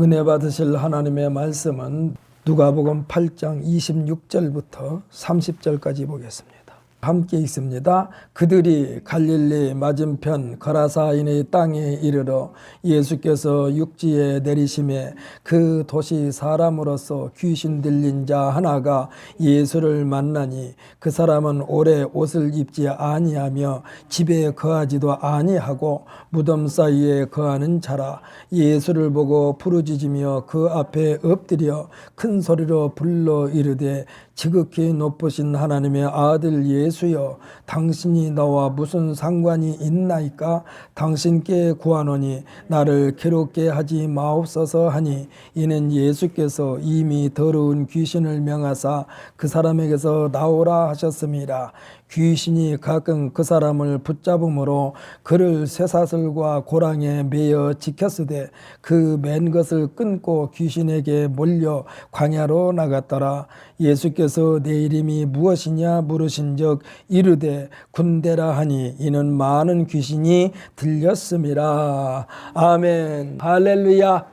은혜 받으실 하나님의 말씀은 누가복음 8장 26절부터 30절까지 보겠습니다. 함께 읽습니다. 그들이 갈릴리 맞은편 거라사인의 땅에 이르러 예수께서 육지에 내리심에 그 도시 사람으로서 귀신 들린 자 하나가 예수를 만나니 그 사람은 오래 옷을 입지 아니하며 집에 거하지도 아니하고 무덤 사이에 거하는 자라. 예수를 보고 부르짖으며 그 앞에 엎드려 큰 소리로 불러 이르되 지극히 높으신 하나님의 아들 예수여, 당신이 나와 무슨 상관이 있나이까? 당신께 구하노니 나를 괴롭게 하지 마옵소서 하니, 이는 예수께서 이미 더러운 귀신을 명하사 그 사람에게서 나오라 하셨습니다. 귀신이 가끔 그 사람을 붙잡음으로 그를 쇠사슬과 고랑에 매어 지켰으되 그 맨 것을 끊고 귀신에게 몰려 광야로 나갔더라. 예수께서 내 이름이 무엇이냐 물으신즉 이르되 군대라 하니, 이는 많은 귀신이 들렸음이라. 아멘. 할렐루야.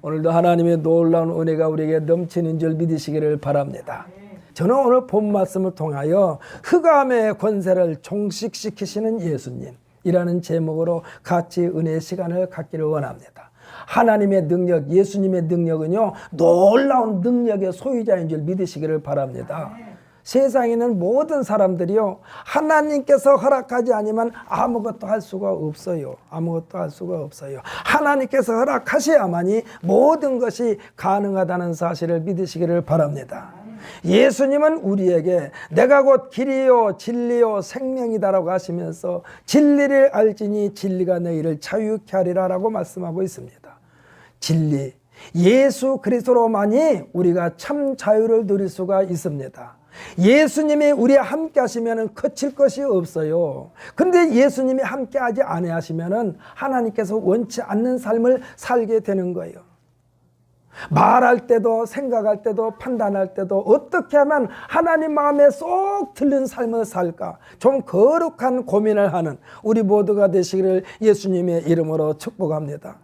오늘도 하나님의 놀라운 은혜가 우리에게 넘치는 줄 믿으시기를 바랍니다. 저는 오늘 본 말씀을 통하여 흑암의 권세를 종식시키시는 예수님이라는 제목으로 같이 은혜의 시간을 갖기를 원합니다. 하나님의 능력, 예수님의 능력은요, 놀라운 능력의 소유자인 줄 믿으시기를 바랍니다. 세상에는 모든 사람들이요, 하나님께서 허락하지 않으면 아무것도 할 수가 없어요. 아무것도 할 수가 없어요. 하나님께서 허락하셔야만이 모든 것이 가능하다는 사실을 믿으시기를 바랍니다. 예수님은 우리에게 내가 곧 길이요 진리요 생명이다라고 하시면서 진리를 알지니 진리가 너희를 자유케 하리라 라고 말씀하고 있습니다. 진리, 예수 그리스도로만이 우리가 참 자유를 누릴 수가 있습니다. 예수님이 우리와 함께 하시면 그칠 것이 없어요. 근데 예수님이 함께 하지 아니하시면 하나님께서 원치 않는 삶을 살게 되는 거예요. 말할 때도 생각할 때도 판단할 때도 어떻게 하면 하나님 마음에 쏙 들는 삶을 살까, 좀 거룩한 고민을 하는 우리 모두가 되시기를 예수님의 이름으로 축복합니다.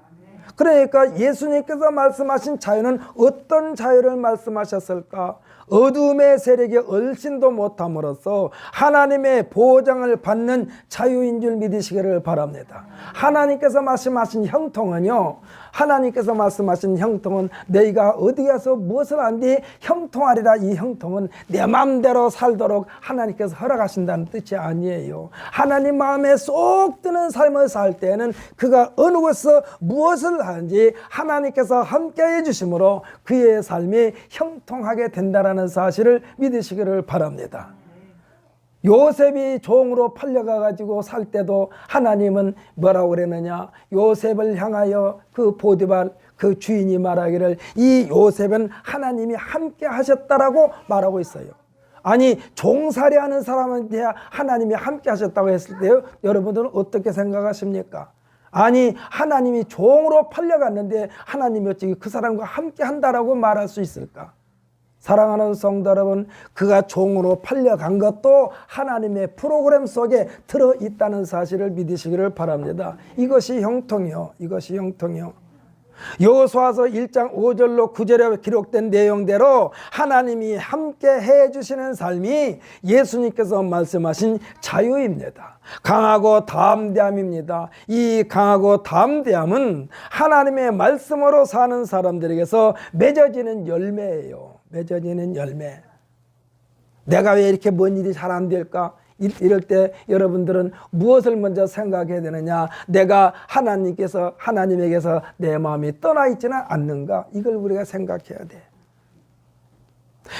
그러니까 예수님께서 말씀하신 자유는 어떤 자유를 말씀하셨을까? 어둠의 세력이 얼씬도 못함으로써 하나님의 보장을 받는 자유인 줄 믿으시기를 바랍니다. 하나님께서 말씀하신 형통은요, 하나님께서 말씀하신 형통은 너희가 어디 가서 무엇을 한뒤 형통하리라. 이 형통은 내 마음대로 살도록 하나님께서 허락하신다는 뜻이 아니에요. 하나님 마음에 쏙 드는 삶을 살 때에는 그가 어느 곳에서 무엇을 하는지 하나님께서 함께 해주심으로 그의 삶이 형통하게 된다는 사실을 믿으시기를 바랍니다. 요셉이 종으로 팔려가 가지고 살 때도 하나님은 뭐라고 그랬느냐, 요셉을 향하여 그 보디발 그 주인이 말하기를 이 요셉은 하나님이 함께 하셨다라고 말하고 있어요. 아니, 종살이 하는 사람한테 하나님이 함께 하셨다고 했을 때요, 여러분들은 어떻게 생각하십니까? 아니, 하나님이 종으로 팔려갔는데 하나님이 어찌 그 사람과 함께 한다라고 말할 수 있을까? 사랑하는 성도 여러분, 그가 종으로 팔려간 것도 하나님의 프로그램 속에 들어있다는 사실을 믿으시기를 바랍니다. 이것이 형통이요. 이것이 형통이요. 여호수아서 1장 5절로 9절에 기록된 내용대로 하나님이 함께 해주시는 삶이 예수님께서 말씀하신 자유입니다. 강하고 담대함입니다. 이 강하고 담대함은 하나님의 말씀으로 사는 사람들에게서 맺어지는 열매예요. 맺어지는 열매. 내가 왜 이렇게 뭔 일이 잘 안 될까? 이럴 때 여러분들은 무엇을 먼저 생각해야 되느냐? 내가 하나님에게서 내 마음이 떠나 있지는 않는가? 이걸 우리가 생각해야 돼.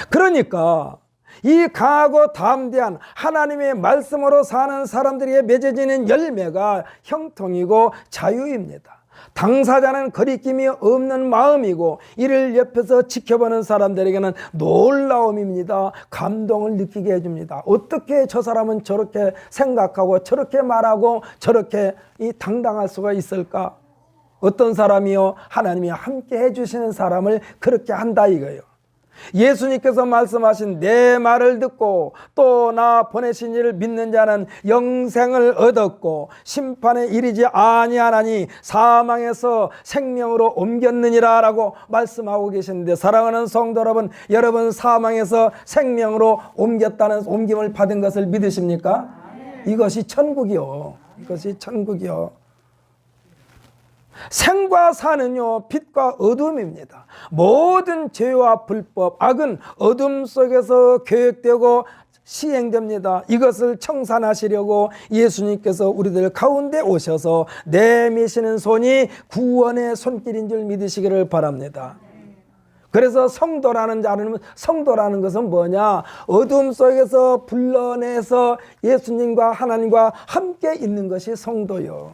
그러니까 이 강하고 담대한 하나님의 말씀으로 사는 사람들에게 맺어지는 열매가 형통이고 자유입니다. 당사자는 거리낌이 없는 마음이고 이를 옆에서 지켜보는 사람들에게는 놀라움입니다. 감동을 느끼게 해줍니다. 어떻게 저 사람은 저렇게 생각하고 저렇게 말하고 저렇게 당당할 수가 있을까? 어떤 사람이요, 하나님이 함께 해주시는 사람을 그렇게 한다 이거예요. 예수님께서 말씀하신 내 말을 듣고 또 나 보내신 이를 믿는 자는 영생을 얻었고 심판에 이르지 아니하나니 사망에서 생명으로 옮겼느니라 라고 말씀하고 계시는데, 사랑하는 성도 여러분, 여러분 사망에서 생명으로 옮김을 받은 것을 믿으십니까? 이것이 천국이요. 이것이 천국이요. 생과 사는요, 빛과 어둠입니다. 모든 죄와 불법, 악은 어둠 속에서 계획되고 시행됩니다. 이것을 청산하시려고 예수님께서 우리들 가운데 오셔서 내미시는 손이 구원의 손길인 줄 믿으시기를 바랍니다. 그래서 성도라는 것은 뭐냐? 어둠 속에서 불러내서 예수님과 하나님과 함께 있는 것이 성도요.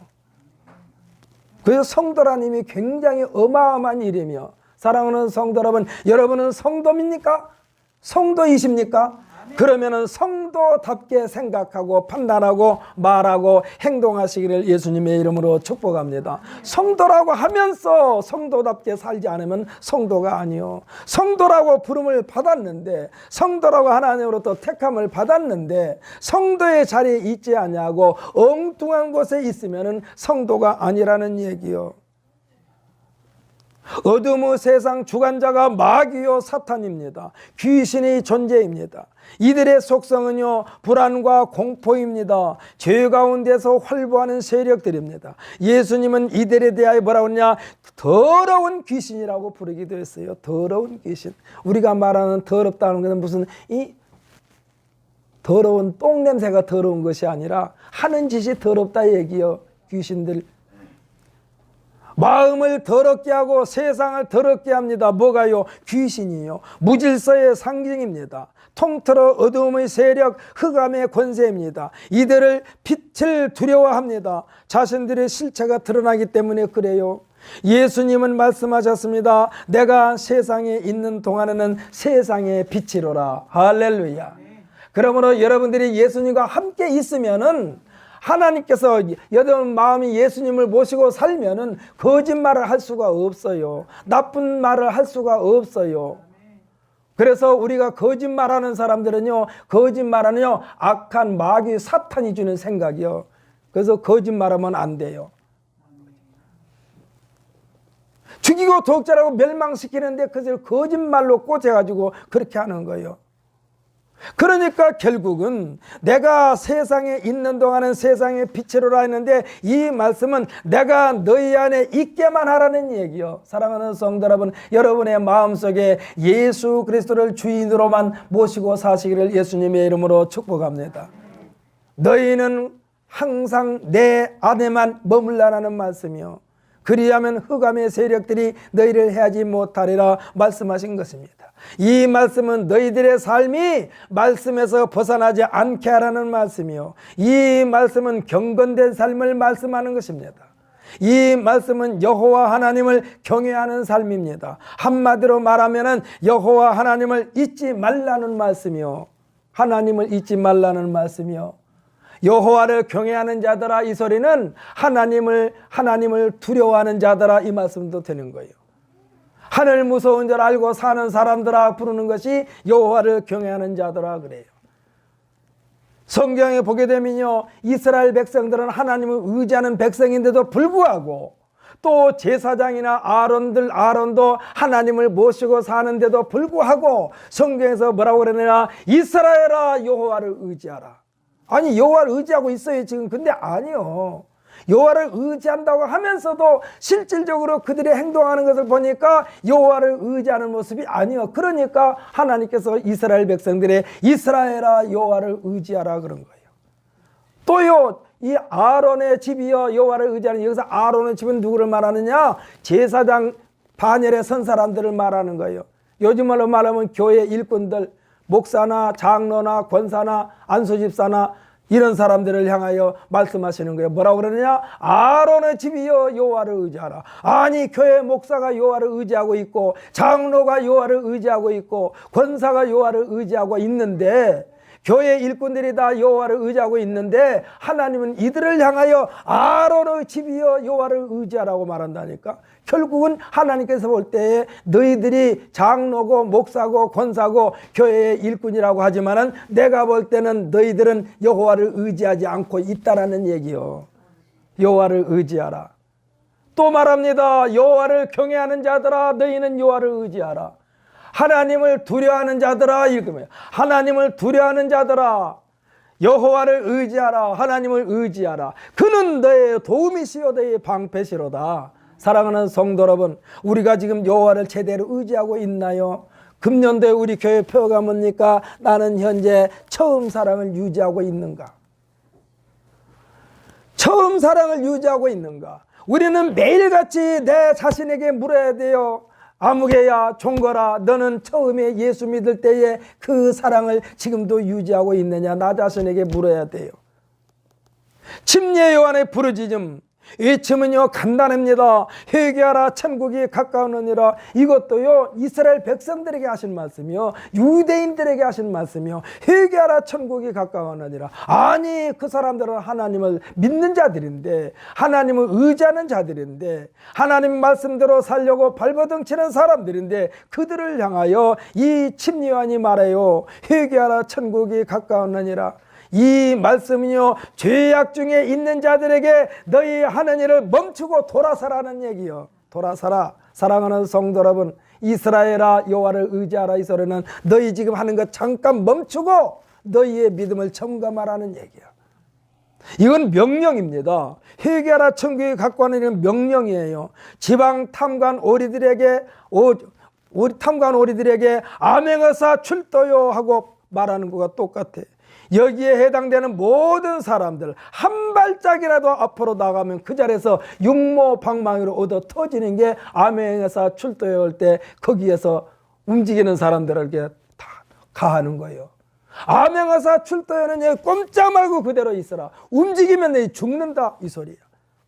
그래서 성도라는 힘이 굉장히 어마어마한 일이며, 사랑하는 성도 여러분, 여러분은 성도입니까? 성도이십니까? 그러면은 성도답게 생각하고 판단하고 말하고 행동하시기를 예수님의 이름으로 축복합니다. 성도라고 하면서 성도답게 살지 않으면 성도가 아니요. 성도라고 부름을 받았는데, 성도라고 하나님으로부터 택함을 받았는데 성도의 자리에 있지 아니하고 엉뚱한 곳에 있으면은 성도가 아니라는 얘기요. 어둠의 세상 주관자가 마귀요 사탄입니다. 귀신의 존재입니다. 이들의 속성은요, 불안과 공포입니다. 죄 가운데서 활보하는 세력들입니다. 예수님은 이들에 대하여 뭐라고 하냐? 더러운 귀신이라고 부르기도 했어요. 더러운 귀신. 우리가 말하는 더럽다는 것은 무슨 이 더러운 똥냄새가 더러운 것이 아니라 하는 짓이 더럽다 얘기요. 귀신들. 마음을 더럽게 하고 세상을 더럽게 합니다. 뭐가요? 귀신이요. 무질서의 상징입니다. 통틀어 어두움의 세력, 흑암의 권세입니다. 이들을 빛을 두려워합니다. 자신들의 실체가 드러나기 때문에 그래요. 예수님은 말씀하셨습니다. 내가 세상에 있는 동안에는 세상의 빛이로라. 할렐루야. 그러므로 여러분들이 예수님과 함께 있으면은, 하나님께서 여러분 마음이 예수님을 모시고 살면은 거짓말을 할 수가 없어요. 나쁜 말을 할 수가 없어요. 그래서 우리가 거짓말하는 사람들은요, 거짓말은요 악한 마귀 사탄이 주는 생각이요. 그래서 거짓말하면 안 돼요. 죽이고 독자라고 멸망시키는데 그것을 거짓말로 꽂아가지고 그렇게 하는 거예요. 그러니까 결국은 내가 세상에 있는 동안은 세상의 빛으로라 했는데, 이 말씀은 내가 너희 안에 있게만 하라는 얘기요. 사랑하는 성도 여러분, 여러분의 마음속에 예수 그리스도를 주인으로만 모시고 사시기를 예수님의 이름으로 축복합니다. 너희는 항상 내 안에만 머물라라는 말씀이요. 그리하면 흑암의 세력들이 너희를 해하지 못하리라 말씀하신 것입니다. 이 말씀은 너희들의 삶이 말씀에서 벗어나지 않게 하라는 말씀이요. 이 말씀은 경건된 삶을 말씀하는 것입니다. 이 말씀은 여호와 하나님을 경외하는 삶입니다. 한마디로 말하면 여호와 하나님을 잊지 말라는 말씀이요. 하나님을 잊지 말라는 말씀이요. 여호와를 경외하는 자들아, 이 소리는 하나님을 두려워하는 자들아, 이 말씀도 되는 거예요. 하늘 무서운 줄 알고 사는 사람들아 부르는 것이 여호와를 경외하는 자들아 그래요. 성경에 보게 되면요, 이스라엘 백성들은 하나님을 의지하는 백성인데도 불구하고, 또 제사장이나 아론도 하나님을 모시고 사는데도 불구하고 성경에서 뭐라고 그러느냐? 이스라엘아 여호와를 의지하라. 아니, 여호와를 의지하고 있어요 지금. 근데 아니요, 여호와를 의지한다고 하면서도 실질적으로 그들이 행동하는 것을 보니까 여호와를 의지하는 모습이 아니요. 그러니까 하나님께서 이스라엘 백성들의 이스라엘아 여호와를 의지하라 그런 거예요. 또요, 이 아론의 집이요 여호와를 의지하는, 여기서 아론의 집은 누구를 말하느냐? 제사장 반열에 선 사람들을 말하는 거예요. 요즘으로 말하면 교회 일꾼들, 목사나 장로나 권사나 안수집사나 이런 사람들을 향하여 말씀하시는 거예요. 뭐라고 그러느냐? 아론의 집이여 여호와를 의지하라. 아니, 교회 목사가 여호와를 의지하고 있고 장로가 여호와를 의지하고 있고 권사가 여호와를 의지하고 있는데, 교회 일꾼들이 다 여호와를 의지하고 있는데 하나님은 이들을 향하여 아론의 집이여 여호와를 의지하라고 말한다니까. 결국은 하나님께서 볼 때에 너희들이 장로고 목사고 권사고 교회의 일꾼이라고 하지만은 내가 볼 때는 너희들은 여호와를 의지하지 않고 있다라는 얘기요. 여호와를 의지하라. 또 말합니다. 여호와를 경외하는 자들아 너희는 여호와를 의지하라. 하나님을 두려워하는 자들아, 읽으면 하나님을 두려워하는 자들아 여호와를 의지하라. 하나님을 의지하라. 그는 너의 도움이시요 너의 방패시로다. 사랑하는 성도 여러분, 우리가 지금 여호와를 제대로 의지하고 있나요? 금년도에 우리 교회 표가 뭡니까? 나는 현재 처음 사랑을 유지하고 있는가? 처음 사랑을 유지하고 있는가? 우리는 매일같이 내 자신에게 물어야 돼요. 아무개야 종거라 너는 처음에 예수 믿을 때에 그 사랑을 지금도 유지하고 있느냐? 나 자신에게 물어야 돼요. 침례 요한의 부르짖음, 이 춤은요 간단합니다. 회개하라 천국이 가까우느니라. 이것도요 이스라엘 백성들에게 하신 말씀이요, 유대인들에게 하신 말씀이요. 회개하라 천국이 가까우느니라. 아니 그 사람들은 하나님을 믿는 자들인데, 하나님을 의지하는 자들인데, 하나님 말씀대로 살려고 발버둥 치는 사람들인데, 그들을 향하여 이 침례 요한이 말해요. 회개하라 천국이 가까우느니라. 이 말씀이요 죄악 중에 있는 자들에게 너희 하는 일을 멈추고 돌아서라는 얘기요. 돌아서라. 사랑하는 성도 여러분, 이스라엘아 여호와를 의지하라. 이 소리는 너희 지금 하는 것 잠깐 멈추고 너희의 믿음을 점검하라는 얘기야. 이건 명령입니다. 회개하라 천국에 갖고 하는 일은 명령이에요. 지방 탐관 오리들에게 탐관 오리들에게 암행어사 출도요 하고 말하는 것과 똑같아. 여기에 해당되는 모든 사람들 한 발짝이라도 앞으로 나가면 그 자리에서 육모방망이로 얻어 터지는 게 암행어사 출도에 올 때 거기에서 움직이는 사람들에게 다 가하는 거예요. 암행어사 출도에는 꼼짝 말고 그대로 있어라. 움직이면 너 죽는다 이 소리야.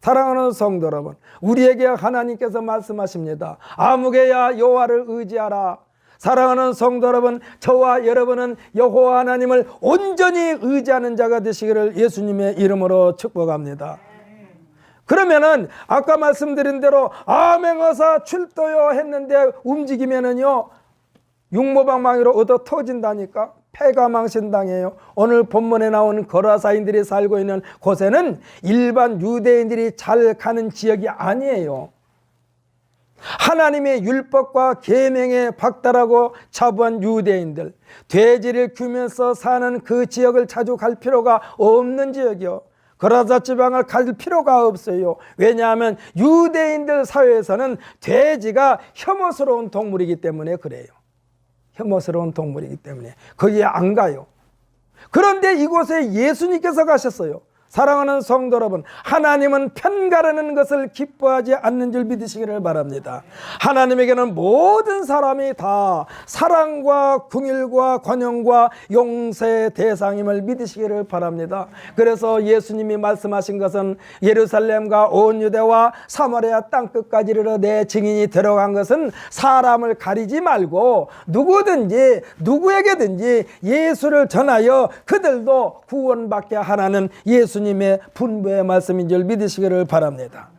사랑하는 성도 여러분, 우리에게 하나님께서 말씀하십니다. 아무개야 여호와를 의지하라. 사랑하는 성도 여러분, 저와 여러분은 여호와 하나님을 온전히 의지하는 자가 되시기를 예수님의 이름으로 축복합니다. 그러면은 아까 말씀드린 대로 암행어사 출도요 했는데 움직이면은요 육모방망이로 얻어 터진다니까. 패가망신당해요. 오늘 본문에 나오는 거라사인들이 살고 있는 곳에는 일반 유대인들이 잘 가는 지역이 아니에요. 하나님의 율법과 계명에 박달하고 자부한 유대인들, 돼지를 기우면서 사는 그 지역을 자주 갈 필요가 없는 지역이요. 거라사 지방을 갈 필요가 없어요. 왜냐하면 유대인들 사회에서는 돼지가 혐오스러운 동물이기 때문에 그래요. 혐오스러운 동물이기 때문에 거기에 안 가요. 그런데 이곳에 예수님께서 가셨어요. 사랑하는 성도 여러분, 하나님은 편가르는 것을 기뻐하지 않는 줄 믿으시기를 바랍니다. 하나님에게는 모든 사람이 다 사랑과 긍휼과 관용과 용서의 대상임을 믿으시기를 바랍니다. 그래서 예수님이 말씀하신 것은 예루살렘과 온 유대와 사마리아 땅끝까지 이르러 내 증인이 들어간 것은 사람을 가리지 말고 누구든지 누구에게든지 예수를 전하여 그들도 구원받게 하라는 예수님의 분부의 말씀인 줄 믿으시기를 바랍니다.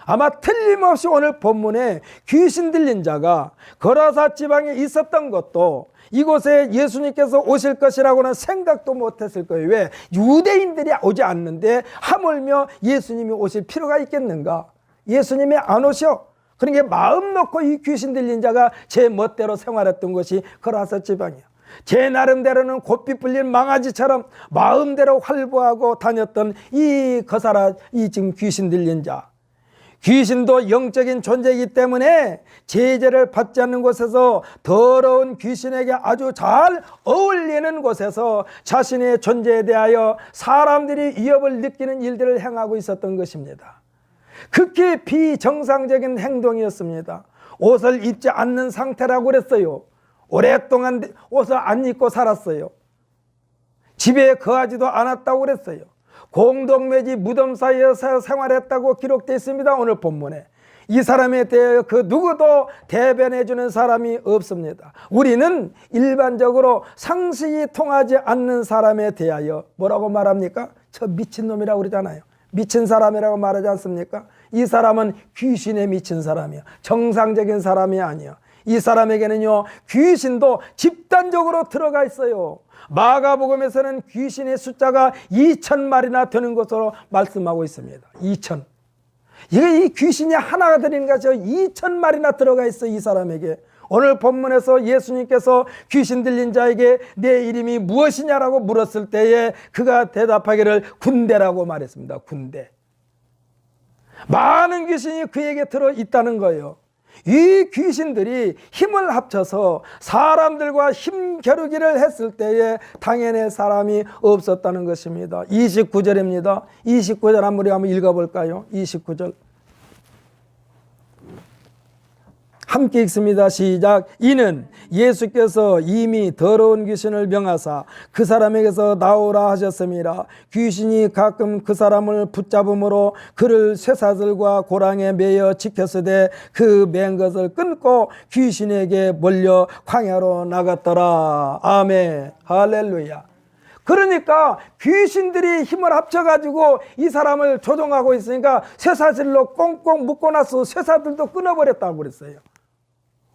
아마 틀림없이 오늘 본문에 귀신 들린 자가 거라사 지방에 있었던 것도 이곳에 예수님께서 오실 것이라고는 생각도 못했을 거예요. 왜? 유대인들이 오지 않는데 하물며 예수님이 오실 필요가 있겠는가? 예수님이 안 오셔. 그러니까 마음 놓고 이 귀신 들린 자가 제 멋대로 생활했던 것이 거라사 지방이야. 제 나름대로는 곱비 불린 망아지처럼 마음대로 활보하고 다녔던 이 지금 귀신 들린 자. 귀신도 영적인 존재이기 때문에 제재를 받지 않는 곳에서 더러운 귀신에게 아주 잘 어울리는 곳에서 자신의 존재에 대하여 사람들이 위협을 느끼는 일들을 행하고 있었던 것입니다. 극히 비정상적인 행동이었습니다. 옷을 입지 않는 상태라고 그랬어요. 오랫동안 옷을 안 입고 살았어요. 집에 거하지도 않았다고 그랬어요. 공동묘지 무덤 사이에서 생활했다고 기록되어 있습니다. 오늘 본문에. 이 사람에 대하여 그 누구도 대변해 주는 사람이 없습니다. 우리는 일반적으로 상식이 통하지 않는 사람에 대하여 뭐라고 말합니까? 저 미친놈이라고 그러잖아요. 미친 사람이라고 말하지 않습니까? 이 사람은 귀신에 미친 사람이야. 정상적인 사람이 아니야. 이 사람에게는요, 귀신도 집단적으로 들어가 있어요. 마가복음에서는 귀신의 숫자가 2,000마리나 되는 것으로 말씀하고 있습니다. 2,000. 이 귀신이 하나가 되는 것이 2,000마리나 들어가 있어, 이 사람에게. 오늘 본문에서 예수님께서 귀신 들린 자에게 내 이름이 무엇이냐라고 물었을 때에 그가 대답하기를 군대라고 말했습니다. 군대. 많은 귀신이 그에게 들어 있다는 거예요. 이 귀신들이 힘을 합쳐서 사람들과 힘겨루기를 했을 때에 당연히 사람이 없었다는 것입니다. 29절입니다. 29절 한번 읽어볼까요? 29절. 함께 읽습니다. 시작. 이는 예수께서 이미 더러운 귀신을 명하사 그 사람에게서 나오라 하셨습니다. 귀신이 가끔 그 사람을 붙잡음으로 그를 쇠사슬과 고랑에 매여 지켰으되 그 맨 것을 끊고 귀신에게 몰려 광야로 나갔더라. 아멘. 할렐루야. 그러니까 귀신들이 힘을 합쳐가지고 이 사람을 조종하고 있으니까 쇠사슬로 꽁꽁 묶어놔서 쇠사슬도 끊어버렸다고 그랬어요.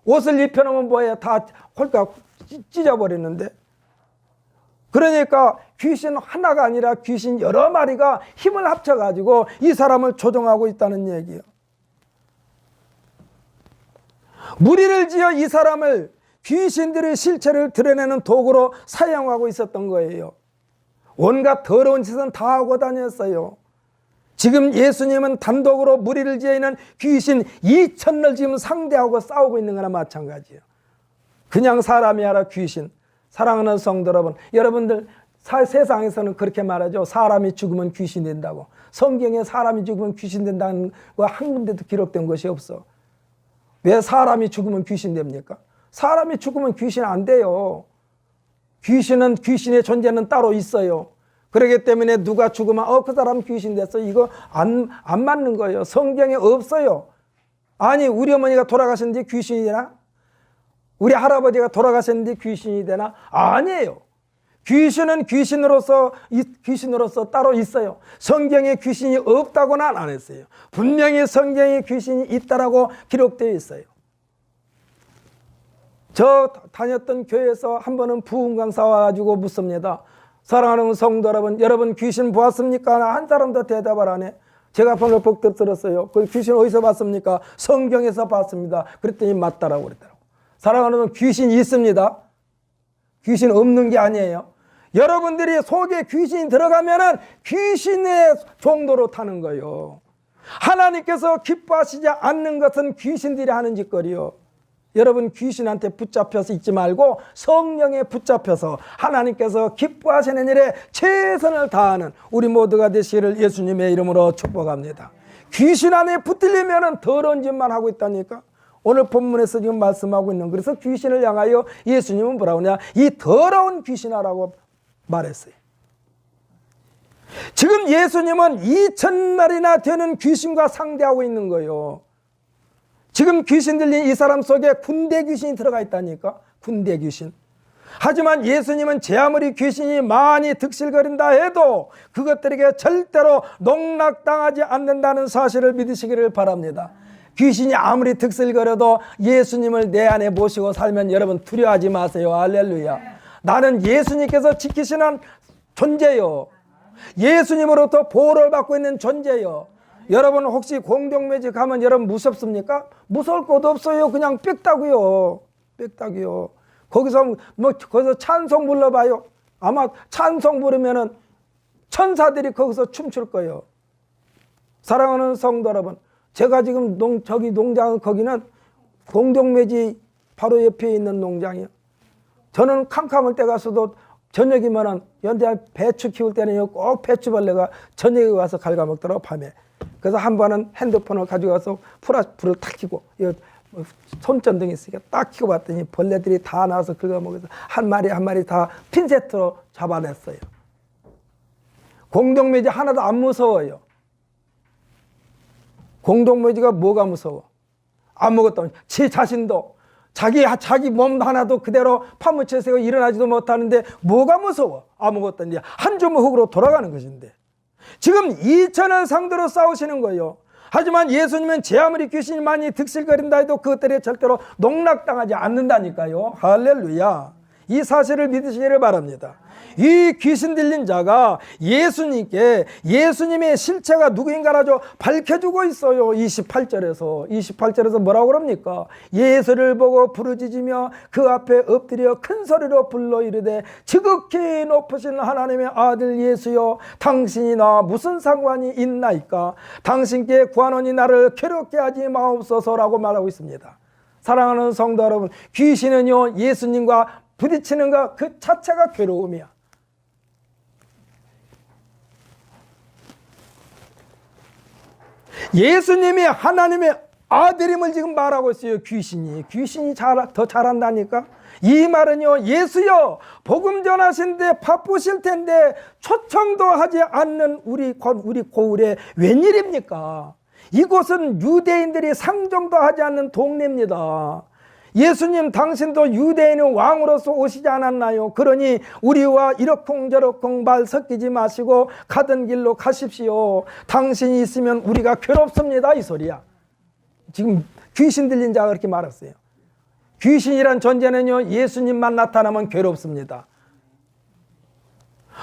옷을 입혀놓으면 뭐예요? 다 홀딱 찢어버리는데. 그러니까 귀신 하나가 아니라 귀신 여러 마리가 힘을 합쳐가지고 이 사람을 조종하고 있다는 얘기예요. 무리를 지어 이 사람을 귀신들의 실체를 드러내는 도구로 사용하고 있었던 거예요. 온갖 더러운 짓은 다 하고 다녔어요. 지금 예수님은 단독으로 무리를 지어 있는 귀신 2,000을 지금 상대하고 싸우고 있는 거나 마찬가지예요. 그냥 사람이 아니라 귀신. 사랑하는 성도 여러분, 여러분들 세상에서는 그렇게 말하죠. 사람이 죽으면 귀신 된다고. 성경에 사람이 죽으면 귀신 된다는 거 한 군데도 기록된 것이 없어. 왜 사람이 죽으면 귀신 됩니까? 사람이 죽으면 귀신 안 돼요. 귀신은 귀신의 존재는 따로 있어요. 그렇기 때문에 누가 죽으면 그 사람 귀신 됐어. 이거 안 맞는 거예요. 성경에 없어요. 아니 우리 어머니가 돌아가셨는데 귀신이 되나? 우리 할아버지가 돌아가셨는데 귀신이 되나? 아니에요. 귀신은 귀신으로서 따로 있어요. 성경에 귀신이 없다고는 안 했어요. 분명히 성경에 귀신이 있다라고 기록되어 있어요. 저 다녔던 교회에서 한 번은 부흥 강사 와가지고 묻습니다. 사랑하는 성도 여러분 귀신 보았습니까? 한 사람도 대답을 안 해. 제가 번호 복잡 들었어요. 그 귀신 어디서 봤습니까? 성경에서 봤습니다. 그랬더니 맞다라고 그랬더라고. 사랑하는 귀신이 있습니다. 귀신 없는 게 아니에요. 여러분들이 속에 귀신이 들어가면은 귀신의 종도로 타는 거예요. 하나님께서 기뻐하시지 않는 것은 귀신들이 하는 짓거리요. 여러분 귀신한테 붙잡혀서 있지 말고 성령에 붙잡혀서 하나님께서 기뻐하시는 일에 최선을 다하는 우리 모두가 되시기를 예수님의 이름으로 축복합니다. 귀신 안에 붙들리면 더러운 짓만 하고 있다니까. 오늘 본문에서 지금 말씀하고 있는, 그래서 귀신을 향하여 예수님은 뭐라고 하냐, 이 더러운 귀신아라고 말했어요. 지금 예수님은 2,000마리나 되는 귀신과 상대하고 있는 거예요. 지금 귀신 들린 이 사람 속에 군대 귀신이 들어가 있다니까. 군대 귀신. 하지만 예수님은 제 아무리 귀신이 많이 득실거린다 해도 그것들에게 절대로 농락당하지 않는다는 사실을 믿으시기를 바랍니다. 귀신이 아무리 득실거려도 예수님을 내 안에 모시고 살면 여러분 두려워하지 마세요. 할렐루야. 나는 예수님께서 지키시는 존재요. 예수님으로부터 보호를 받고 있는 존재요. 여러분 혹시 공동묘지 가면 여러분 무섭습니까? 무서울 것도 없어요. 그냥 빽다고요. 빽다고요. 거기서 찬송 불러봐요. 아마 찬송 부르면은 천사들이 거기서 춤출 거예요. 사랑하는 성도 여러분, 제가 지금 저기 농장, 거기는 공동묘지 바로 옆에 있는 농장이요. 저는 캄캄할 때 가서도 저녁이면은 연대 배추 키울 때는 꼭 배추벌레가 저녁에 와서 갉아먹더라고, 밤에. 그래서 한 번은 핸드폰을 가져가서 불을 탁 켜고 손전등이 있으니까 딱 켜고 봤더니 벌레들이 다 나와서 긁어먹어서 한 마리 한 마리 다 핀셋으로 잡아냈어요. 공동묘지 하나도 안 무서워요. 공동묘지가 뭐가 무서워? 아무것도 제 자신도 자기 몸 하나도 그대로 파묻혀 세고 일어나지도 못하는데 뭐가 무서워? 아무것도 아니야. 한 줌 흙으로 돌아가는 것인데 지금 2000을 상대로 싸우시는 거예요. 하지만 예수님은 제 아무리 귀신이 많이 득실거린다 해도 그것들에 절대로 농락당하지 않는다니까요. 할렐루야. 이 사실을 믿으시기를 바랍니다. 이 귀신 들린 자가 예수님께 예수님의 실체가 누구인가라도 밝혀주고 있어요. 28절에서 뭐라고 그럽니까? 예수를 보고 부르짖으며 그 앞에 엎드려 큰 소리로 불러 이르되 지극히 높으신 하나님의 아들 예수여, 당신이 나와 무슨 상관이 있나이까? 당신께 구하노니 나를 괴롭게 하지 마옵소서라고 말하고 있습니다. 사랑하는 성도 여러분, 귀신은요 예수님과 부딪히는 것 그 자체가 괴로움이야. 예수님이 하나님의 아들임을 지금 말하고 있어요. 귀신이 더 잘한다니까. 이 말은요, 예수여 복음 전하신데 바쁘실 텐데 초청도 하지 않는 우리 고을에 웬일입니까? 이곳은 유대인들이 상종도 하지 않는 동네입니다. 예수님 당신도 유대인의 왕으로서 오시지 않았나요? 그러니 우리와 이러쿵저러쿵 말 섞이지 마시고 가던 길로 가십시오. 당신이 있으면 우리가 괴롭습니다, 이 소리야. 지금 귀신 들린 자가 그렇게 말했어요. 귀신이란 존재는요 예수님만 나타나면 괴롭습니다.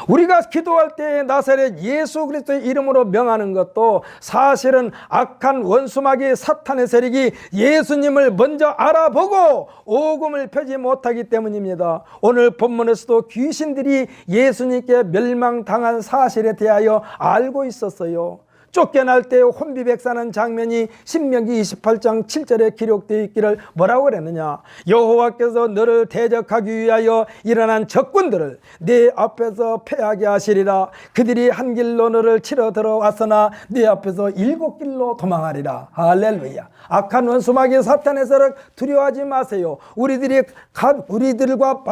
우리가 기도할 때 나사렛 예수 그리스도의 이름으로 명하는 것도 사실은 악한 원수마귀 사탄의 세력이 예수님을 먼저 알아보고 오금을 펴지 못하기 때문입니다. 오늘 본문에서도 귀신들이 예수님께 멸망당한 사실에 대하여 알고 있었어요. 쫓겨날 때 혼비백산한 장면이 신명기 28장 7절에 기록되어 있기를 뭐라고 그랬느냐? 여호와께서 너를 대적하기 위하여 일어난 적군들을 네 앞에서 패하게 하시리라. 그들이 한 길로 너를 치러 들어왔으나 네 앞에서 7길로 도망하리라. 할렐루야. 악한 원수마귀 사탄에서 두려워하지 마세요. 우리들과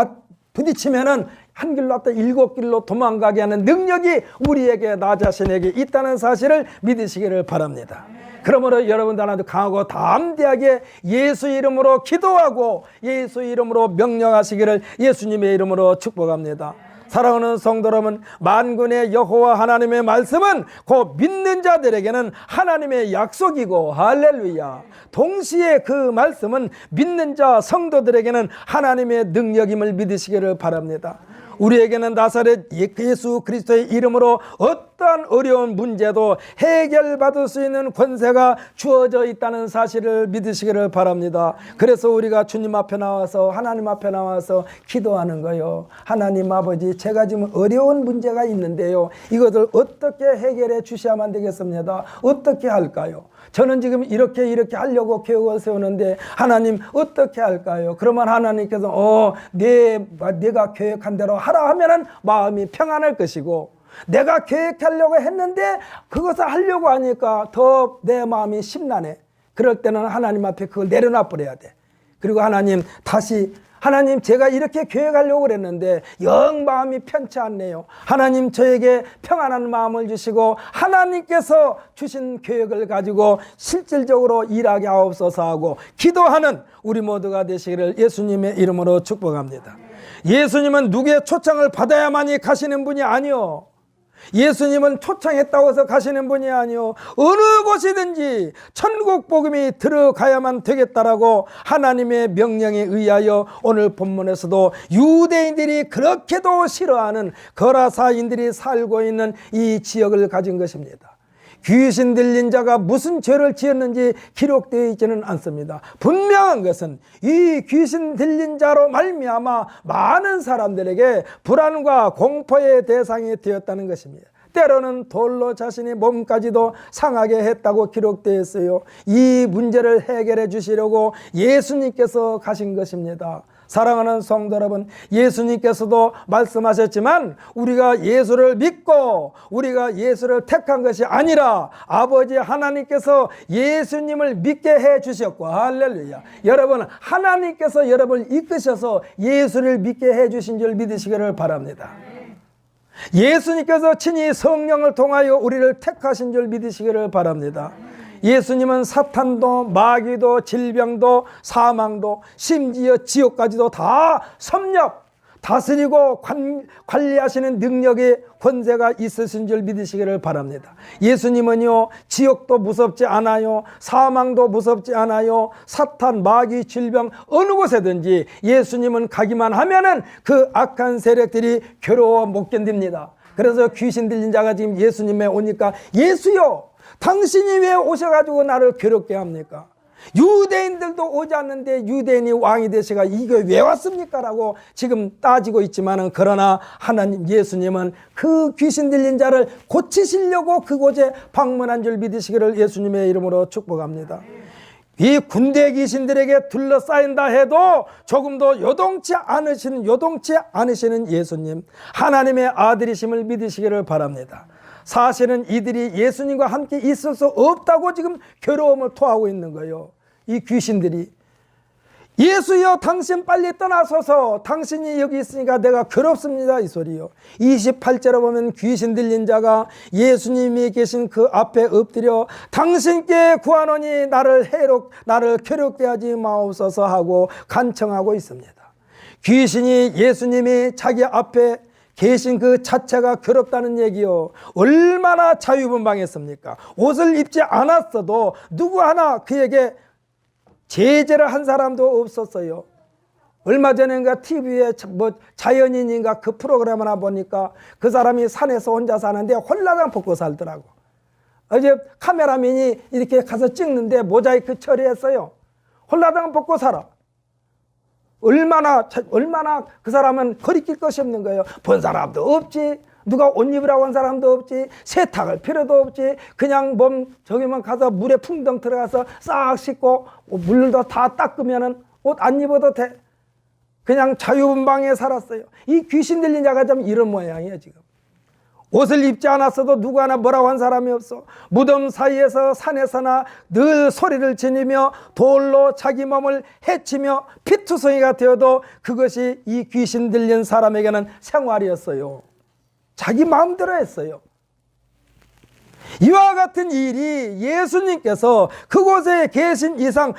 부딪히면은 한 길로 왔다 7길로 도망가게 하는 능력이 우리에게, 나 자신에게 있다는 사실을 믿으시기를 바랍니다. 그러므로 여러분들 하나도 강하고 담대하게 예수 이름으로 기도하고 예수 이름으로 명령하시기를 예수님의 이름으로 축복합니다. 사랑하는 성도 여러분, 만군의 여호와 하나님의 말씀은 곧 믿는 자들에게는 하나님의 약속이고, 할렐루야, 동시에 그 말씀은 믿는 자 성도들에게는 하나님의 능력임을 믿으시기를 바랍니다. 우리에게는 나사렛 예수 그리스도의 이름으로 어떠한 어려운 문제도 해결받을 수 있는 권세가 주어져 있다는 사실을 믿으시기를 바랍니다. 그래서 우리가 주님 앞에 나와서, 하나님 앞에 나와서 기도하는 거예요. 하나님 아버지, 제가 지금 어려운 문제가 있는데요, 이것을 어떻게 해결해 주셔야만 되겠습니다. 어떻게 할까요? 저는 지금 이렇게 하려고 계획을 세우는데 하나님 어떻게 할까요? 그러면 하나님께서 내가 계획한 대로 하라 하면은 마음이 평안할 것이고, 내가 계획하려고 했는데 그것을 하려고 하니까 더 내 마음이 심란해. 그럴 때는 하나님 앞에 그걸 내려놔 버려야 돼. 그리고 하나님 제가 이렇게 계획하려고 그랬는데 영 마음이 편치 않네요. 하나님 저에게 평안한 마음을 주시고 하나님께서 주신 계획을 가지고 실질적으로 일하게 하옵소서 하고 기도하는 우리 모두가 되시기를 예수님의 이름으로 축복합니다. 예수님은 누구의 초청을 받아야만이 가시는 분이 아니요, 예수님은 초청했다고 해서 가시는 분이 아니요, 어느 곳이든지 천국 복음이 들어가야만 되겠다라고 하나님의 명령에 의하여 오늘 본문에서도 유대인들이 그렇게도 싫어하는 거라사인들이 살고 있는 이 지역을 가진 것입니다. 귀신 들린 자가 무슨 죄를 지었는지 기록되어 있지는 않습니다. 분명한 것은 이 귀신 들린 자로 말미암아 많은 사람들에게 불안과 공포의 대상이 되었다는 것입니다. 때로는 돌로 자신의 몸까지도 상하게 했다고 기록되어 있어요. 이 문제를 해결해 주시려고 예수님께서 가신 것입니다. 사랑하는 성도 여러분, 예수님께서도 말씀하셨지만 우리가 예수를 믿고 우리가 예수를 택한 것이 아니라 아버지 하나님께서 예수님을 믿게 해 주셨고, 할렐루야, 여러분 하나님께서 여러분을 이끄셔서 예수를 믿게 해 주신 줄 믿으시기를 바랍니다. 예수님께서 친히 성령을 통하여 우리를 택하신 줄 믿으시기를 바랍니다. 예수님은 사탄도 마귀도 질병도 사망도 심지어 지옥까지도 다 섭렵 다스리고 관리하시는 능력의 권세가 있으신 줄 믿으시기를 바랍니다. 예수님은요, 지옥도 무섭지 않아요, 사망도 무섭지 않아요, 사탄, 마귀, 질병 어느 곳에든지 예수님은 가기만 하면은 그 악한 세력들이 괴로워 못 견딥니다. 그래서 귀신 들린 자가 지금 예수님에 오니까, 예수요, 당신이 왜 오셔가지고 나를 괴롭게 합니까? 유대인들도 오지 않는데 유대인이 왕이 되시가 이게 왜 왔습니까? 라고 지금 따지고 있지만은, 그러나 하나님 예수님은 그 귀신 들린 자를 고치시려고 그곳에 방문한 줄 믿으시기를 예수님의 이름으로 축복합니다. 이 군대 귀신들에게 둘러싸인다 해도 조금도 요동치 않으시는 예수님, 하나님의 아들이심을 믿으시기를 바랍니다. 사실은 이들이 예수님과 함께 있을 수 없다고 지금 괴로움을 토하고 있는 거예요. 이 귀신들이, 예수여 당신 빨리 떠나소서, 당신이 여기 있으니까 내가 괴롭습니다, 이 소리요. 28절에 보면 귀신 들린 자가 예수님이 계신 그 앞에 엎드려 당신께 구하노니 나를 괴롭게 하지 마옵소서 하고 간청하고 있습니다. 귀신이 예수님이 자기 앞에 계신 그 자체가 괴롭다는 얘기요. 얼마나 자유분방했습니까? 옷을 입지 않았어도 누구 하나 그에게 제재를 한 사람도 없었어요. 얼마 전인가 TV에 자연인인가 그 프로그램 하나 보니까 그 사람이 산에서 혼자 사는데 홀라당 벗고 살더라고. 어제 카메라맨이 이렇게 가서 찍는데 모자이크 처리했어요. 홀라당 벗고 살아. 얼마나 그 사람은 거리낄 것이 없는 거예요. 본 사람도 없지, 누가 옷 입으라고 한 사람도 없지, 세탁할 필요도 없지, 그냥 저기만 가서 물에 풍덩 들어가서 싹 씻고 물도 다 닦으면은 옷 안 입어도 돼. 그냥 자유분방에 살았어요. 이 귀신 들린 자가 좀 이런 모양이에요. 지금 옷을 입지 않았어도 누구 하나 뭐라고 한 사람이 없어. 무덤 사이에서 산에서나 늘 소리를 지르며 돌로 자기 몸을 해치며 피투성이가 되어도 그것이 이 귀신 들린 사람에게는 생활이었어요. 자기 마음대로 했어요. 이와 같은 일이 예수님께서 그곳에 계신 이상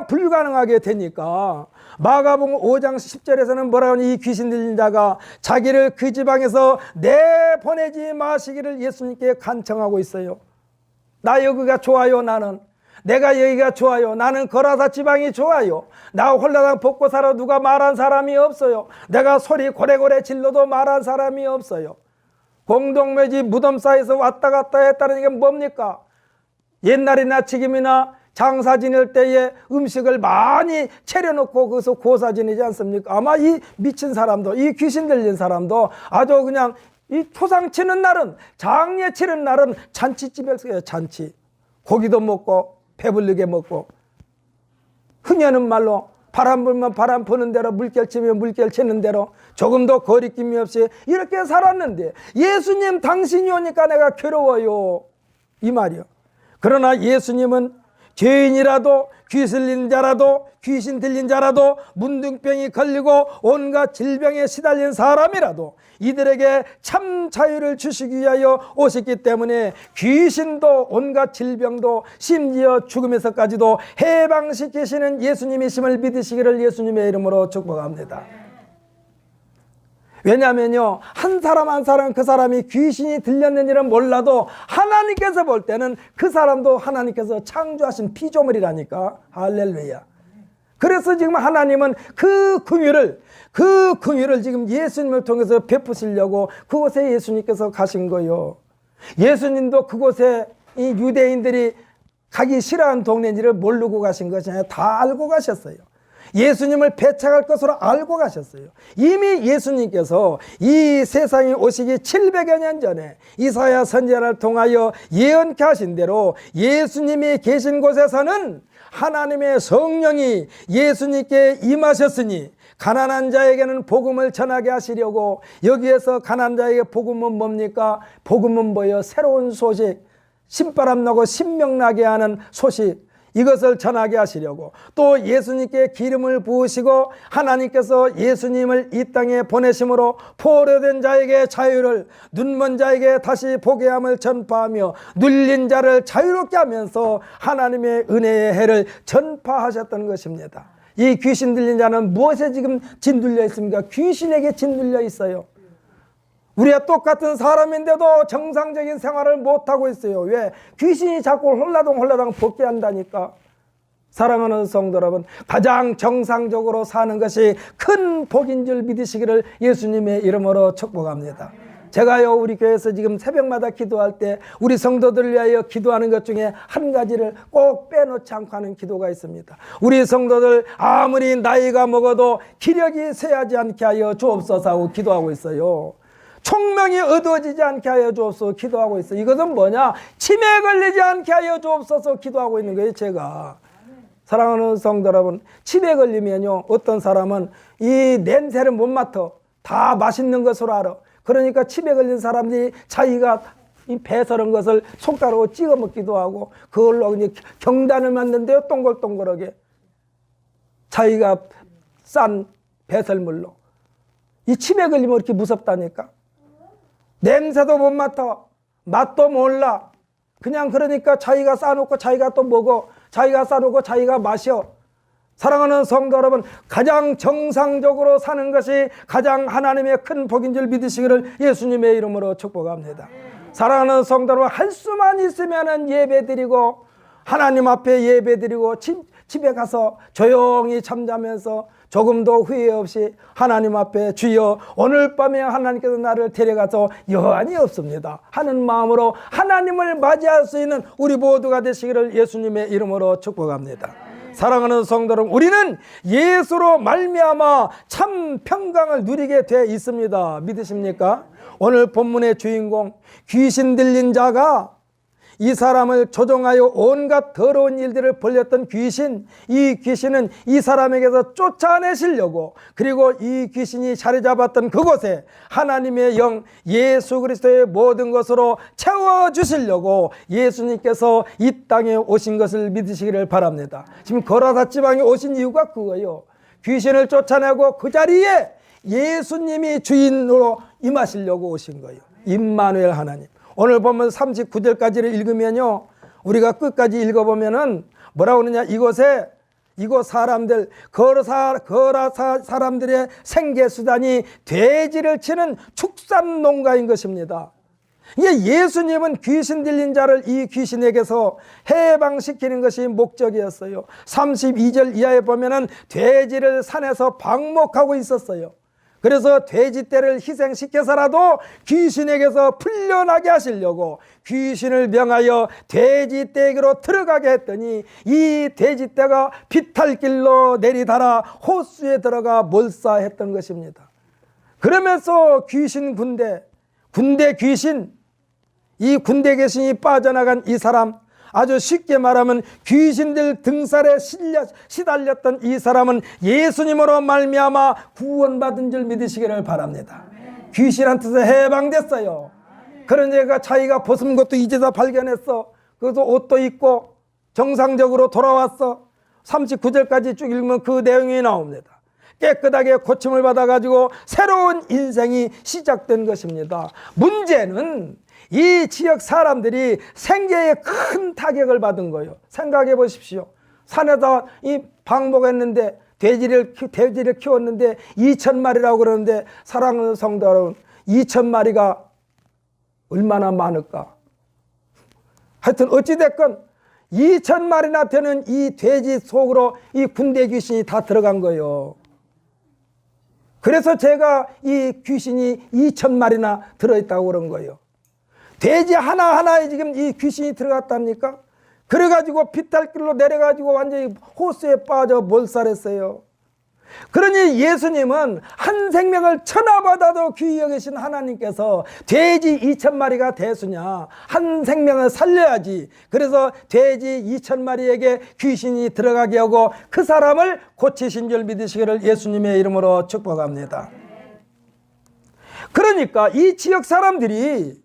불가능하게 되니까 마가복음 5장 10절에서는 뭐라고 하니, 이 귀신 들린 자가 자기를 그 지방에서 내보내지 마시기를 예수님께 간청하고 있어요. 나 여기가 좋아요. 내가 여기가 좋아요. 나는 거라사 지방이 좋아요. 나 홀라당 벗고 살아 누가 말한 사람이 없어요. 내가 소리 고래고래 질러도 말한 사람이 없어요. 공동묘지 무덤 사이에서 왔다 갔다 했다는 게 뭡니까? 옛날이나 지금이나 장사 지낼 때에 음식을 많이 차려놓고 거기서 고사 지내지 않습니까? 아마 이 미친 사람도, 이 귀신 들린 사람도 아주 그냥 이 초상 치는 날은, 장례 치는 날은 잔치집에서 해요. 잔치. 고기도 먹고 배불리게 먹고, 흔히 하는 말로 바람 불면 바람 부는 대로, 물결 치면 물결 치는 대로 조금도 거리낌이 없이 이렇게 살았는데, 예수님 당신이 오니까 내가 괴로워요, 이 말이요. 그러나 예수님은 죄인이라도 귀신 들린 자라도 문둥병이 걸리고 온갖 질병에 시달린 사람이라도 이들에게 참 자유를 주시기 위하여 오셨기 때문에 귀신도 온갖 질병도 심지어 죽음에서까지도 해방시키시는 예수님이심을 믿으시기를 예수님의 이름으로 축복합니다. 왜냐하면요, 한 사람 한 사람 그 사람이 귀신이 들렸는지는 몰라도 하나님께서 볼 때는 그 사람도 하나님께서 창조하신 피조물이라니까. 할렐루야. 그래서 지금 하나님은 그 긍휼을 지금 예수님을 통해서 베푸시려고 그곳에 예수님께서 가신 거예요. 예수님도 그곳에 이 유대인들이 가기 싫어하는 동네인지를 모르고 가신 것이 아니라 다 알고 가셨어요. 예수님을 배척할 것으로 알고 가셨어요. 이미 예수님께서 이 세상에 오시기 700여 년 전에 이사야 선지자를 통하여 예언케 하신 대로 예수님이 계신 곳에서는 하나님의 성령이 예수님께 임하셨으니 가난한 자에게는 복음을 전하게 하시려고, 여기에서 가난한 자에게 복음은 뭡니까? 복음은 뭐예요? 새로운 소식, 신바람 나고 신명나게 하는 소식. 이것을 전하게 하시려고, 또 예수님께 기름을 부으시고 하나님께서 예수님을 이 땅에 보내심으로 포로된 자에게 자유를, 눈먼 자에게 다시 보게 함을 전파하며 눌린 자를 자유롭게 하면서 하나님의 은혜의 해를 전파하셨던 것입니다. 이 귀신 들린 자는 무엇에 지금 짓눌려 있습니까? 귀신에게 짓눌려 있어요. 우리가 똑같은 사람인데도 정상적인 생활을 못하고 있어요. 왜? 귀신이 자꾸 홀라당 벗게 한다니까. 사랑하는 성도 여러분, 가장 정상적으로 사는 것이 큰 복인 줄 믿으시기를 예수님의 이름으로 축복합니다. 제가요, 우리 교회에서 지금 새벽마다 기도할 때 우리 성도들을 위하여 기도하는 것 중에 한 가지를 꼭 빼놓지 않고 하는 기도가 있습니다. 우리 성도들 아무리 나이가 먹어도 기력이 쇠하지 않게 하여 주옵소서 하고 기도하고 있어요. 총명이 어두워지지 않게 하여 주옵소서 기도하고 있어요. 이것은 뭐냐? 치매에 걸리지 않게 하여 주옵소서 기도하고 있는 거예요, 제가. 사랑하는 성도 여러분, 치매에 걸리면요, 어떤 사람은 이 냄새를 못 맡아. 다 맛있는 것으로 알아. 그러니까 치매에 걸린 사람들이 자기가 이 배설한 것을 손가락으로 찍어 먹기도 하고, 그걸로 이제 경단을 만든대요, 동글동글하게. 자기가 싼 배설물로. 이 치매에 걸리면 이렇게 무섭다니까. 냄새도 못 맡아, 맛도 몰라. 그냥 그러니까 자기가 싸놓고 자기가 또 먹어, 자기가 싸놓고 자기가 마셔. 사랑하는 성도 여러분, 가장 정상적으로 사는 것이 가장 하나님의 큰 복인 줄 믿으시기를 예수님의 이름으로 축복합니다. 사랑하는 성도 여러분, 할 수만 있으면 예배드리고 하나님 앞에 예배드리고 집에 가서 조용히 잠자면서 조금도 후회 없이 하나님 앞에 주여 오늘 밤에 하나님께서 나를 데려가서 여한이 없습니다 하는 마음으로 하나님을 맞이할 수 있는 우리 모두가 되시기를 예수님의 이름으로 축복합니다. 사랑하는 성도 여러분, 우리는 예수로 말미암아 참 평강을 누리게 돼 있습니다. 믿으십니까? 오늘 본문의 주인공 귀신 들린 자가 이 사람을 조종하여 온갖 더러운 일들을 벌였던 귀신, 이 귀신은 이 사람에게서 쫓아내시려고, 그리고 이 귀신이 자리 잡았던 그곳에 하나님의 영 예수 그리스도의 모든 것으로 채워주시려고 예수님께서 이 땅에 오신 것을 믿으시기를 바랍니다. 지금 거라사 지방에 오신 이유가 그거예요. 귀신을 쫓아내고 그 자리에 예수님이 주인으로 임하시려고 오신 거예요. 임마누엘 하나님. 오늘 보면 39절까지를 읽으면요, 우리가 끝까지 읽어보면은 뭐라고 그러냐, 이곳 사람들, 거라사 사람들의 생계수단이 돼지를 치는 축산 농가인 것입니다. 이게 예수님은 귀신 들린 자를 이 귀신에게서 해방시키는 것이 목적이었어요. 32절 이하에 보면은 돼지를 산에서 방목하고 있었어요. 그래서 돼지떼를 희생시켜서라도 귀신에게서 풀려나게 하시려고 귀신을 명하여 돼지떼에게로 들어가게 했더니 이 돼지떼가 비탈길로 내리달아 호수에 들어가 몰사했던 것입니다. 그러면서 귀신 군대 귀신, 이 군대 귀신이 빠져나간 이 사람, 아주 쉽게 말하면 귀신들 등살에 시달렸던 이 사람은 예수님으로 말미암아 구원받은 줄 믿으시기를 바랍니다. 귀신한테서 해방됐어요. 그러니까 자기가 벗은 것도 이제서 발견했어. 그래서 옷도 입고 정상적으로 돌아왔어. 39절까지 쭉 읽으면 그 내용이 나옵니다. 깨끗하게 고침을 받아가지고 새로운 인생이 시작된 것입니다. 문제는 이 지역 사람들이 생계에 큰 타격을 받은 거예요. 생각해 보십시오. 산에다 이 방목했는데 돼지를 키웠는데 2,000마리라고 그러는데, 사랑하는 성도 여러분, 2,000마리가 얼마나 많을까? 하여튼 어찌됐건 2,000마리나 되는 이 돼지 속으로 이 군대 귀신이 다 들어간 거예요. 그래서 제가 이 귀신이 2,000마리나 들어있다고 그런 거예요. 돼지 하나하나에 지금 이 귀신이 들어갔답니까? 그래가지고 비탈길로 내려가지고 완전히 호수에 빠져 몰살했어요. 그러니 예수님은 한 생명을 천하보다도 귀히 여기신 하나님께서 돼지 2,000마리가 대수냐, 한 생명을 살려야지. 그래서 돼지 2,000마리에게 귀신이 들어가게 하고 그 사람을 고치신 줄 믿으시기를 예수님의 이름으로 축복합니다. 그러니까 이 지역 사람들이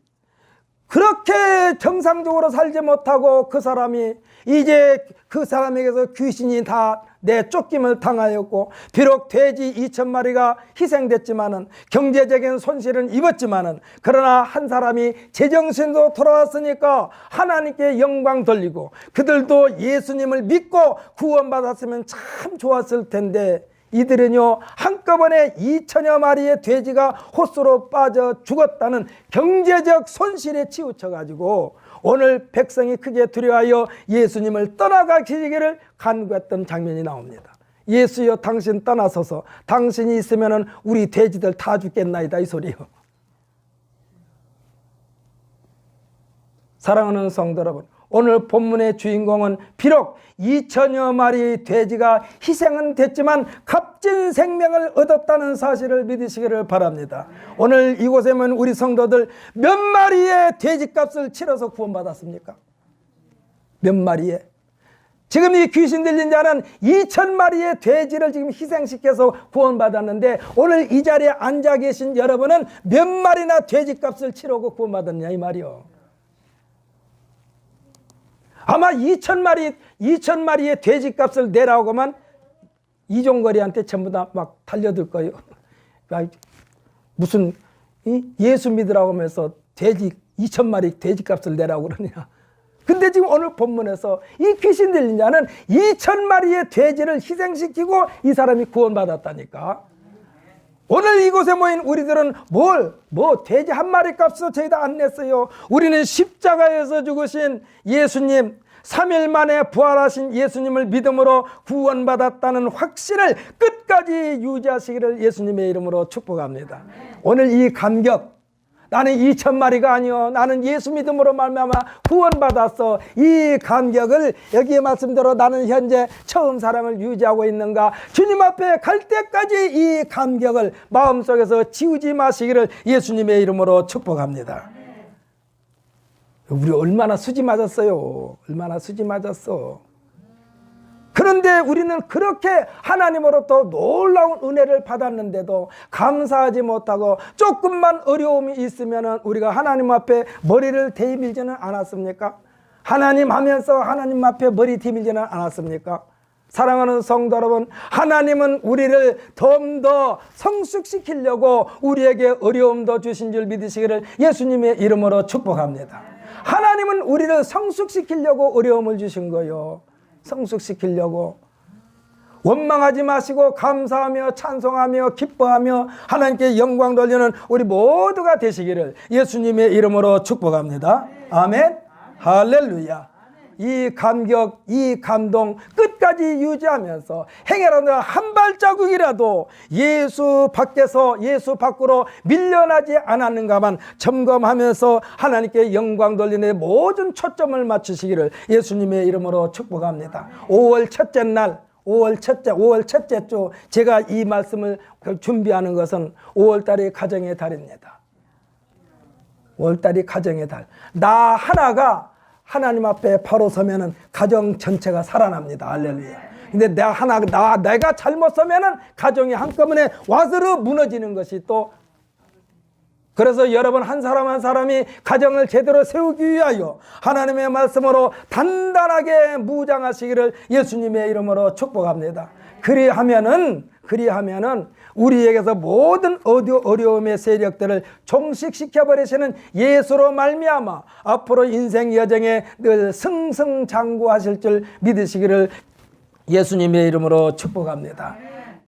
그렇게 정상적으로 살지 못하고 그 사람이 이제 그 사람에게서 귀신이 다 내쫓김을 당하였고, 비록 돼지 2,000마리가 희생됐지만은, 경제적인 손실은 입었지만은, 그러나 한 사람이 제정신으로 돌아왔으니까 하나님께 영광 돌리고 그들도 예수님을 믿고 구원받았으면 참 좋았을 텐데, 이들은요 한꺼번에 2,000여 마리의 돼지가 호수로 빠져 죽었다는 경제적 손실에 치우쳐 가지고 오늘 백성이 크게 두려워하여 예수님을 떠나가시기를 간구했던 장면이 나옵니다. 예수여, 당신 떠나서서 당신이 있으면 우리 돼지들 다 죽겠나이다, 이 소리요. 사랑하는 성도 여러분, 오늘 본문의 주인공은 비록 2,000여 마리 돼지가 희생은 됐지만 값진 생명을 얻었다는 사실을 믿으시기를 바랍니다. 오늘 이곳에 있는 우리 성도들 몇 마리의 돼지값을 치러서 구원받았습니까? 몇 마리에? 지금 이 귀신 들린 자는 2,000마리의 돼지를 지금 희생시켜서 구원받았는데, 오늘 이 자리에 앉아 계신 여러분은 몇 마리나 돼지값을 치르고 구원받았냐 이 말이요. 아마 2,000마리의 돼지값을 내라고 하면 이종거리한테 전부 다 막 달려들 거예요. 무슨 예수 믿으라고 하면서 돼지 2,000마리 돼지값을 내라고 그러냐. 근데 지금 오늘 본문에서 이 귀신 들린 자는 2,000마리의 돼지를 희생시키고 이 사람이 구원받았다니까. 오늘 이곳에 모인 우리들은 돼지 한 마리 값도 저희도 안 냈어요. 우리는 십자가에서 죽으신 예수님, 3일 만에 부활하신 예수님을 믿음으로 구원받았다는 확신을 끝까지 유지하시기를 예수님의 이름으로 축복합니다. 오늘 이 감격, 나는 2,000마리가 아니요, 나는 예수 믿음으로 말미암아 구원받았어, 이 감격을 여기에 말씀대로 나는 현재 처음 사랑을 유지하고 있는가, 주님 앞에 갈 때까지 이 감격을 마음속에서 지우지 마시기를 예수님의 이름으로 축복합니다. 우리 얼마나 수지 맞았어요. 얼마나 수지 맞았어. 그런데 우리는 그렇게 하나님으로부터 놀라운 은혜를 받았는데도 감사하지 못하고 조금만 어려움이 있으면 우리가 하나님 앞에 머리를 대밀지는 않았습니까? 하나님 하면서 하나님 앞에 머리 대밀지는 않았습니까? 사랑하는 성도 여러분, 하나님은 우리를 좀 더 성숙시키려고 우리에게 어려움도 주신 줄 믿으시기를 예수님의 이름으로 축복합니다. 하나님은 우리를 성숙시키려고 어려움을 주신 거예요. 성숙시키려고. 원망하지 마시고 감사하며 찬송하며 기뻐하며 하나님께 영광 돌리는 우리 모두가 되시기를 예수님의 이름으로 축복합니다. 아멘. 할렐루야. 이 감격, 이 감동 끝까지 유지하면서 행여라도 한 발자국이라도 예수 밖으로 밀려나지 않았는가만 점검하면서 하나님께 영광 돌리는 모든 초점을 맞추시기를 예수님의 이름으로 축복합니다. 5월 첫째 날, 5월 첫째 주 제가 이 말씀을 준비하는 것은 5월달이 가정의 달입니다. 5월달이 가정의 달. 나 하나가 하나님 앞에 바로 서면은 가정 전체가 살아납니다. 할렐루야. 근데 내가 잘못 서면은 가정이 한꺼번에 와스르 무너지는 것이 또, 그래서 여러분 한 사람 한 사람이 가정을 제대로 세우기 위하여 하나님의 말씀으로 단단하게 무장하시기를 예수님의 이름으로 축복합니다. 그리하면은 우리에게서 모든 어려움의 세력들을 종식시켜버리시는 예수로 말미암아 앞으로 인생 여정에 늘 승승장구하실 줄 믿으시기를 예수님의 이름으로 축복합니다.